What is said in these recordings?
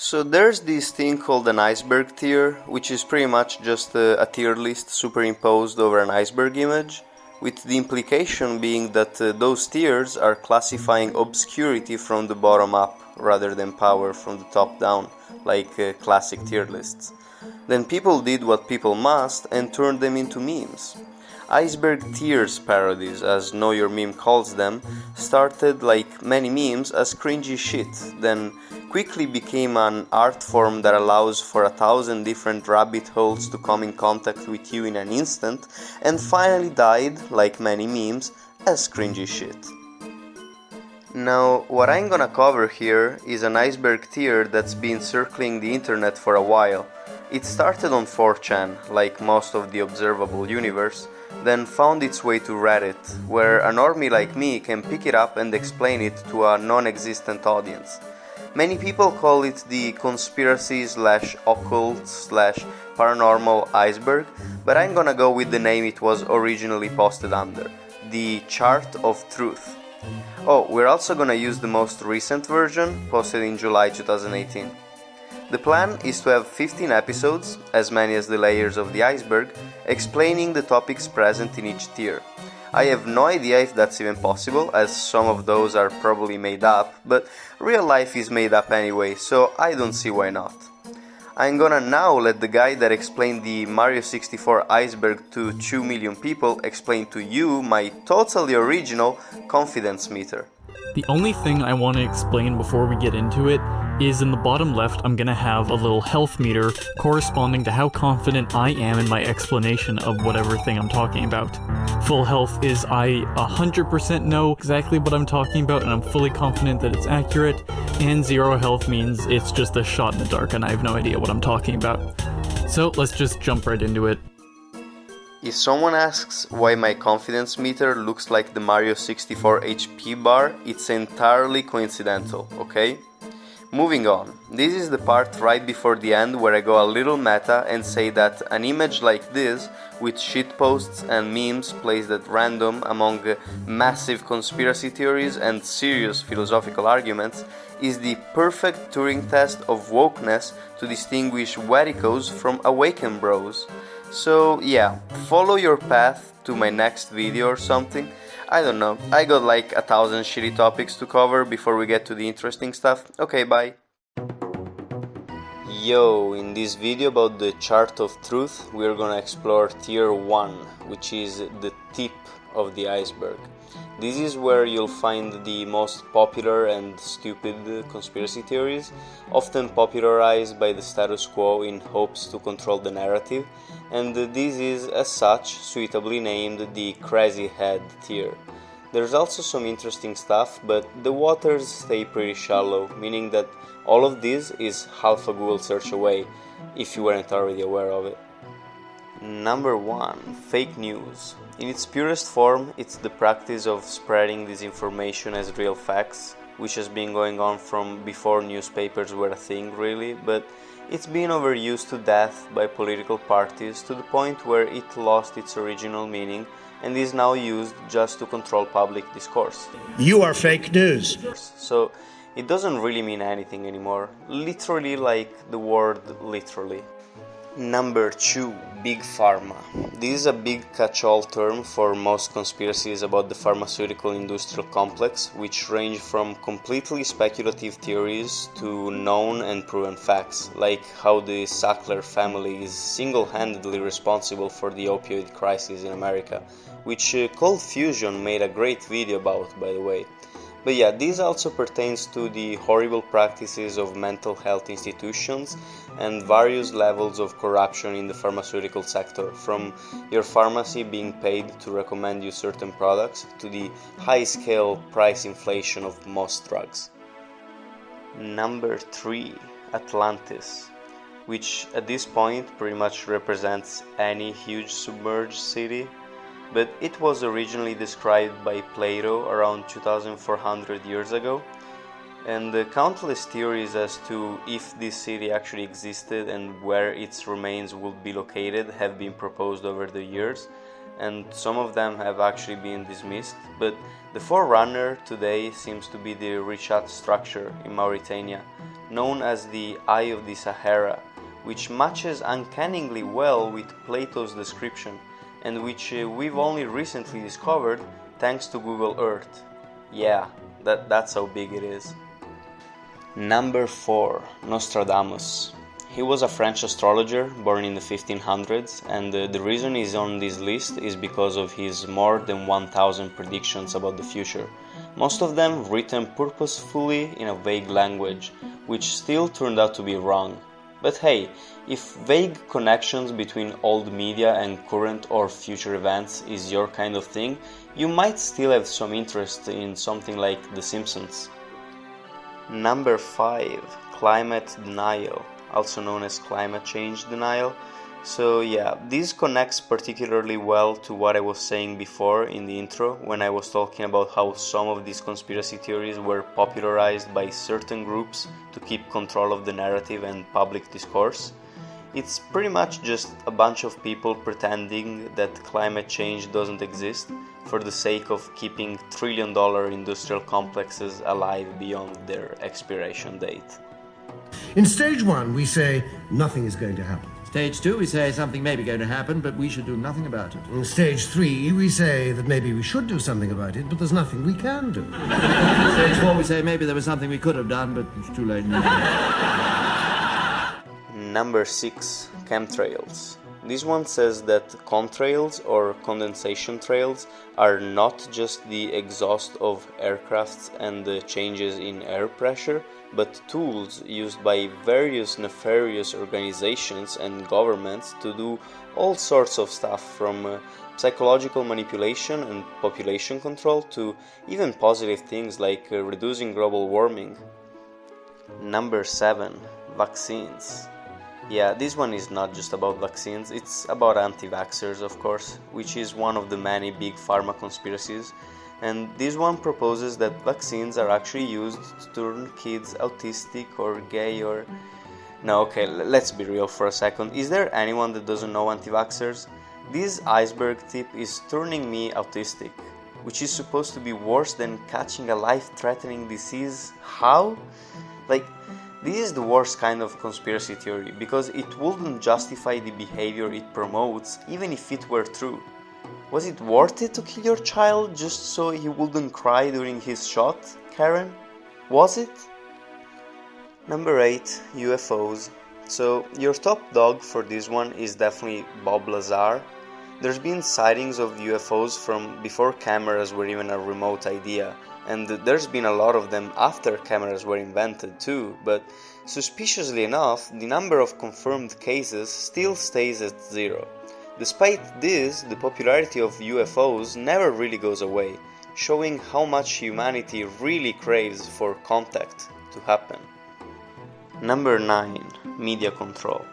So there's this thing called an iceberg tier, which is pretty much just a tier list superimposed over an iceberg image, with the implication being that those tiers are classifying obscurity from the bottom up rather than power from the top down, like classic tier lists. Then people did what people must and turned them into memes. Iceberg Tears parodies, as Know Your Meme calls them, started like many memes as cringy shit, then quickly became an art form that allows for 1,000 different rabbit holes to come in contact with you in an instant, and finally died, like many memes, as cringy shit. Now, what I'm gonna cover here is an iceberg tier that's been circling the internet for a while. It started on 4chan, like most of the observable universe, then found its way to Reddit, where a normie like me can pick it up and explain it to a non-existent audience. Many people call it the conspiracies / occult / paranormal iceberg, but I'm gonna go with the name it was originally posted under, the Chart of Truth. Oh, we're also gonna use the most recent version, posted in July 2018. The plan is to have 15 episodes, as many as the layers of the iceberg, explaining the topics present in each tier. I have no idea if that's even possible, as some of those are probably made up, but real life is made up anyway, so I don't see why not. I'm gonna now let the guy that explained the Mario 64 iceberg to 2 million people explain to you my totally original confidence meter. The only thing I want to explain before we get into it is in the bottom left I'm gonna have a little health meter corresponding to how confident I am in my explanation of whatever thing I'm talking about. Full health is I 100% know exactly what I'm talking about and I'm fully confident that it's accurate, and zero health means it's just a shot in the dark and I have no idea what I'm talking about. So let's just jump right into it. If someone asks why my confidence meter looks like the Mario 64 HP bar, it's entirely coincidental, okay? Moving on, this is the part right before the end where I go a little meta and say that an image like this, with shitposts and memes placed at random among massive conspiracy theories and serious philosophical arguments, is the perfect Turing test of wokeness to distinguish Wedicos from awakened bros. So yeah, follow your path to my next video or something. I don't know, I got like 1,000 shitty topics to cover before we get to the interesting stuff. Okay, bye. Yo, in this video about the Chart of Truth, we're gonna explore Tier 1, which is the tip of the iceberg. This is where you'll find the most popular and stupid conspiracy theories, often popularized by the status quo in hopes to control the narrative, and this is, as such, suitably named the Crazy Head tier. There's also some interesting stuff, but the waters stay pretty shallow, meaning that all of this is half a Google search away, if you weren't already aware of it. Number 1. Fake news. In its purest form, it's the practice of spreading disinformation as real facts, which has been going on from before newspapers were a thing really, but it's been overused to death by political parties to the point where it lost its original meaning and is now used just to control public discourse. You are fake news. So it doesn't really mean anything anymore, literally like the word literally. Number 2. Big Pharma. This is a big catch-all term for most conspiracies about the pharmaceutical industrial complex, which range from completely speculative theories to known and proven facts, like how the Sackler family is single-handedly responsible for the opioid crisis in America, which Cold Fusion made a great video about, by the way. But yeah, this also pertains to the horrible practices of mental health institutions and various levels of corruption in the pharmaceutical sector, from your pharmacy being paid to recommend you certain products to the high-scale price inflation of most drugs. Number 3. Atlantis, which at this point pretty much represents any huge submerged city, but it was originally described by Plato around 2400 years ago, and the countless theories as to if this city actually existed and where its remains would be located have been proposed over the years, and some of them have actually been dismissed, but the forerunner today seems to be the Richat structure in Mauritania, known as the Eye of the Sahara, which matches uncannily well with Plato's description, and which we've only recently discovered thanks to Google Earth. Yeah, that's how big it is. Number 4. Nostradamus. He was a French astrologer born in the 1500s, and the reason he's on this list is because of his more than 1000 predictions about the future, most of them written purposefully in a vague language, which still turned out to be wrong. But hey, if vague connections between old media and current or future events is your kind of thing, you might still have some interest in something like The Simpsons. Number 5. Climate denial, also known as climate change denial. So yeah, this connects particularly well to what I was saying before in the intro, when I was talking about how some of these conspiracy theories were popularized by certain groups to keep control of the narrative and public discourse. It's pretty much just a bunch of people pretending that climate change doesn't exist for the sake of keeping trillion-dollar industrial complexes alive beyond their expiration date. In stage 1, we say nothing is going to happen. Stage 2, we say something may be going to happen, but we should do nothing about it. In stage 3, we say that maybe we should do something about it, but there's nothing we can do. Stage 4, we say maybe there was something we could have done, but it's too late now. Number 6. Chemtrails. This one says that contrails or condensation trails are not just the exhaust of aircrafts and the changes in air pressure, but tools used by various nefarious organizations and governments to do all sorts of stuff, from psychological manipulation and population control to even positive things like reducing global warming. Number 7. Vaccines. Yeah, this one is not just about vaccines, it's about anti-vaxxers, of course, which is one of the many big pharma conspiracies. And this one proposes that vaccines are actually used to turn kids autistic or gay or... No, okay, let's be real for a second. Is there anyone that doesn't know anti-vaxxers? This iceberg tip is turning me autistic, which is supposed to be worse than catching a life-threatening disease. How? Like, this is the worst kind of conspiracy theory, because it wouldn't justify the behavior it promotes, even if it were true. Was it worth it to kill your child just so he wouldn't cry during his shot, Karen? Was it? Number 8. UFOs. So, your top dog for this one is definitely Bob Lazar. There's been sightings of UFOs from before cameras were even a remote idea, and there's been a lot of them after cameras were invented too, but suspiciously enough, the number of confirmed cases still stays at 0. Despite this, the popularity of UFOs never really goes away, showing how much humanity really craves for contact to happen. Number 9. Media control.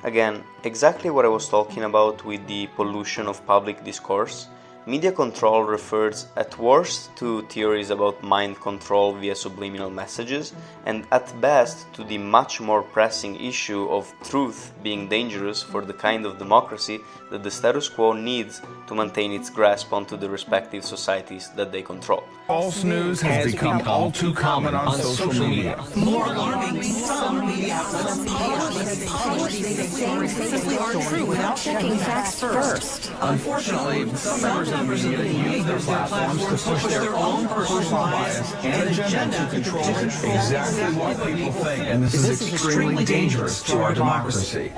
Again, exactly what I was talking about with the pollution of public discourse. Media control refers at worst to theories about mind control via subliminal messages, and at best to the much more pressing issue of truth being dangerous for the kind of democracy that the status quo needs to maintain its grasp onto the respective societies that they control. False news has become all too common on social media. More alarming, some media outlets politically are true without checking facts first. Unfortunately, some members of the media use their platforms to push their own personal bias and agenda to control exactly what people think, and this is extremely dangerous to our democracy.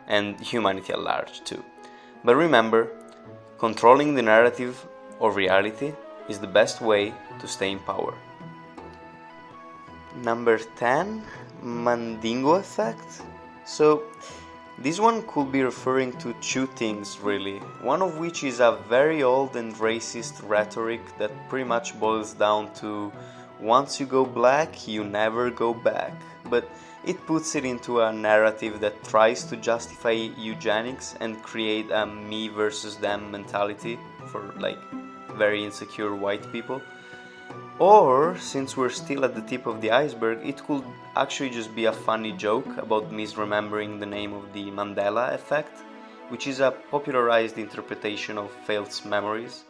And humanity at large too. But remember, controlling the narrative of reality is the best way to stay in power. Number 10. Mandingo effect. So, this one could be referring to two things really, one of which is a very old and racist rhetoric that pretty much boils down to once you go black, you never go back, but it puts it into a narrative that tries to justify eugenics and create a me versus them mentality for like very insecure white people. Or, since we're still at the tip of the iceberg, it could actually just be a funny joke about misremembering the name of the Mandela effect, which is a popularized interpretation of false memories.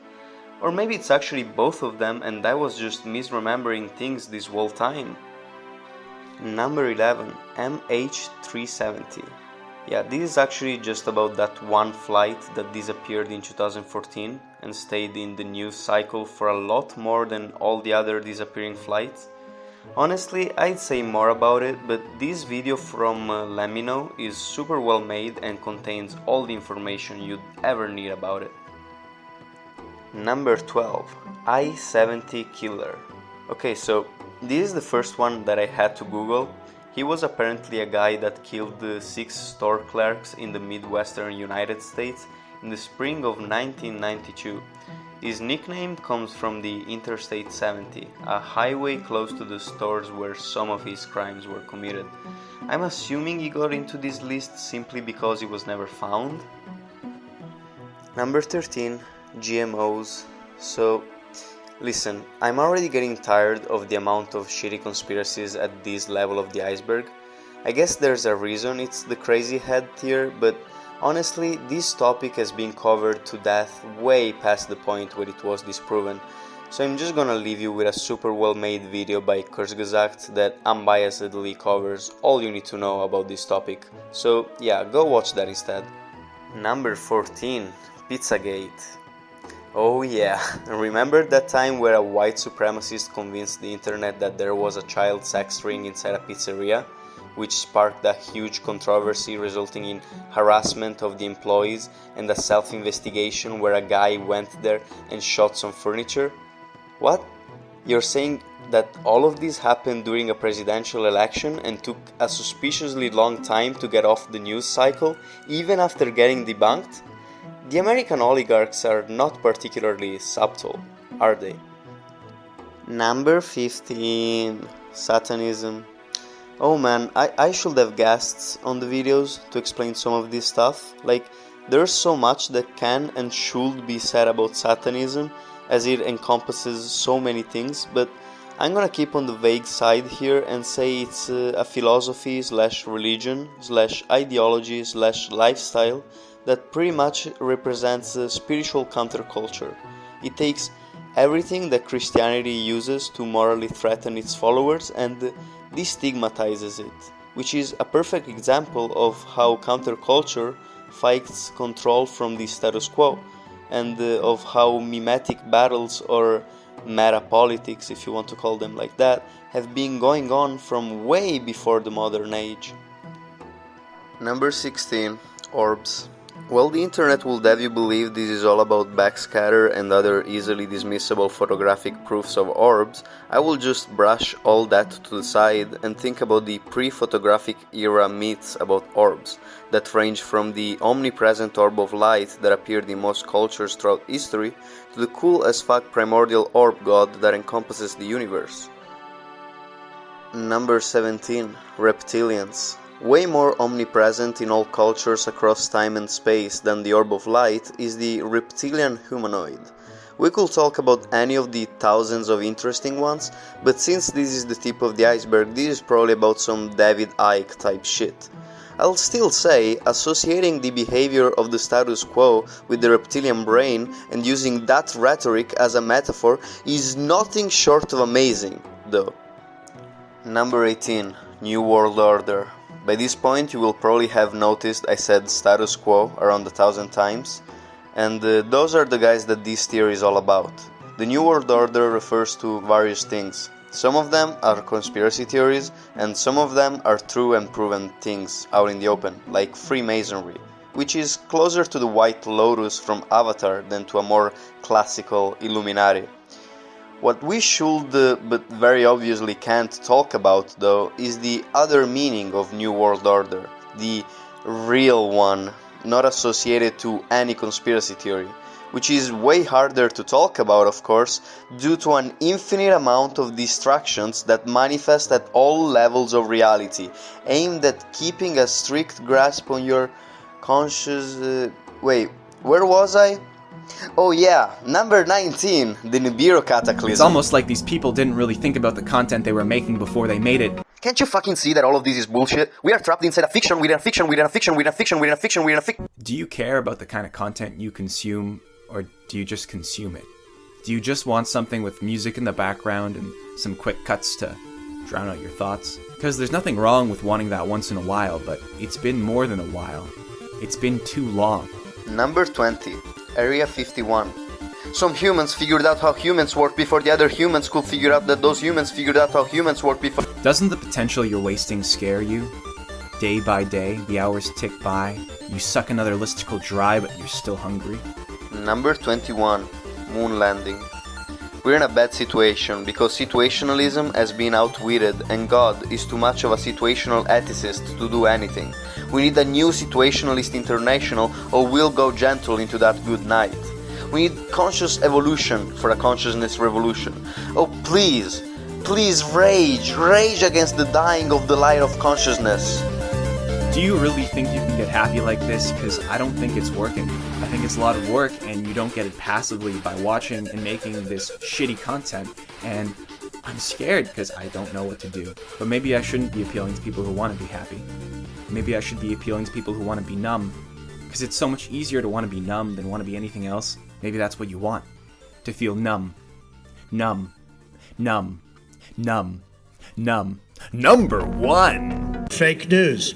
Or maybe it's actually both of them and I was just misremembering things this whole time. Number 11, MH370. Yeah, this is actually just about that one flight that disappeared in 2014 and stayed in the news cycle for a lot more than all the other disappearing flights. Honestly, I'd say more about it, but this video from Lemino is super well made and contains all the information you'd ever need about it. Number 12, I-70 Killer. Okay, so this is the first one that I had to Google. He was apparently a guy that killed 6 store clerks in the Midwestern United States in the spring of 1992. His nickname comes from the Interstate 70, a highway close to the stores where some of his crimes were committed. I'm assuming he got into this list simply because he was never found. Number 13, GMOs. So, listen, I'm already getting tired of the amount of shitty conspiracies at this level of the iceberg. I guess there's a reason it's the crazy head tier, but honestly, this topic has been covered to death way past the point where it was disproven. So I'm just gonna leave you with a super well made video by Kurzgesagt that unbiasedly covers all you need to know about this topic. So yeah, go watch that instead. Number 14, Pizzagate. Oh yeah, remember that time where a white supremacist convinced the internet that there was a child sex ring inside a pizzeria, which sparked a huge controversy resulting in harassment of the employees and a self-investigation where a guy went there and shot some furniture? What? You're saying that all of this happened during a presidential election and took a suspiciously long time to get off the news cycle, even after getting debunked? The American oligarchs are not particularly subtle, are they? Number 15, Satanism. Oh man, I should have guests on the videos to explain some of this stuff. Like, there's so much that can and should be said about Satanism, as it encompasses so many things, but I'm gonna keep on the vague side here and say it's a philosophy / religion / ideology / lifestyle that pretty much represents a spiritual counterculture. It takes everything that Christianity uses to morally threaten its followers and destigmatizes it, which is a perfect example of how counterculture fights control from the status quo, and of how mimetic battles, or meta-politics if you want to call them like that, have been going on from way before the modern age. Number 16, Orbs. Well, the internet will have you believe this is all about backscatter and other easily dismissible photographic proofs of orbs. I will just brush all that to the side and think about the pre-photographic era myths about orbs that range from the omnipresent orb of light that appeared in most cultures throughout history to the cool as fuck primordial orb god that encompasses the universe. Number 17, Reptilians. Way more omnipresent in all cultures across time and space than the orb of light is the reptilian humanoid. We could talk about any of the thousands of interesting ones, but since this is the tip of the iceberg, this is probably about some David Icke type shit. I'll still say, associating the behavior of the status quo with the reptilian brain and using that rhetoric as a metaphor is nothing short of amazing, though. Number 18, New World Order. By this point you will probably have noticed I said status quo around 1,000 times, and those are the guys that this theory is all about. The New World Order refers to various things. Some of them are conspiracy theories, and some of them are true and proven things out in the open, like Freemasonry, which is closer to the White Lotus from Avatar than to a more classical Illuminati. What we should, but very obviously can't talk about though, is the other meaning of New World Order, the real one, not associated to any conspiracy theory, which is way harder to talk about, of course, due to an infinite amount of distractions that manifest at all levels of reality, aimed at keeping a strict grasp on your conscious... wait, where was I? Oh yeah, number 19, the Nibiru Cataclysm. It's almost like these people didn't really think about the content they were making before they made it. Can't you fucking see that all of this is bullshit? We are trapped inside a fiction, within a fiction, within a fiction, within a fiction, within a fiction, within a fiction. Do you care about the kind of content you consume, or do you just consume it? Do you just want something with music in the background and some quick cuts to drown out your thoughts? Because there's nothing wrong with wanting that once in a while, but it's been more than a while. It's been too long. Number 20. Area 51. Some humans figured out how humans work before the other humans could figure out that those humans figured out how humans work before. Doesn't the potential you're wasting scare you? Day by day, the hours tick by, you suck another listicle dry, but you're still hungry. Number 21. Moon landing. We're in a bad situation because situationalism has been outwitted and God is too much of a situational ethicist to do anything. We need a new situationalist international or we'll go gentle into that good night. We need conscious evolution for a consciousness revolution. Oh please, please rage against the dying of the light of consciousness. Do you really think you can get happy like this? Because I don't think it's working. I think it's a lot of work and you don't get it passively by watching and making this shitty content. And I'm scared because I don't know what to do. But maybe I shouldn't be appealing to people who want to be happy. Maybe I should be appealing to people who want to be numb. Because it's so much easier to want to be numb than want to be anything else. Maybe that's what you want. To feel numb. Numb. Numb. Numb. Numb. Number 1! Fake news.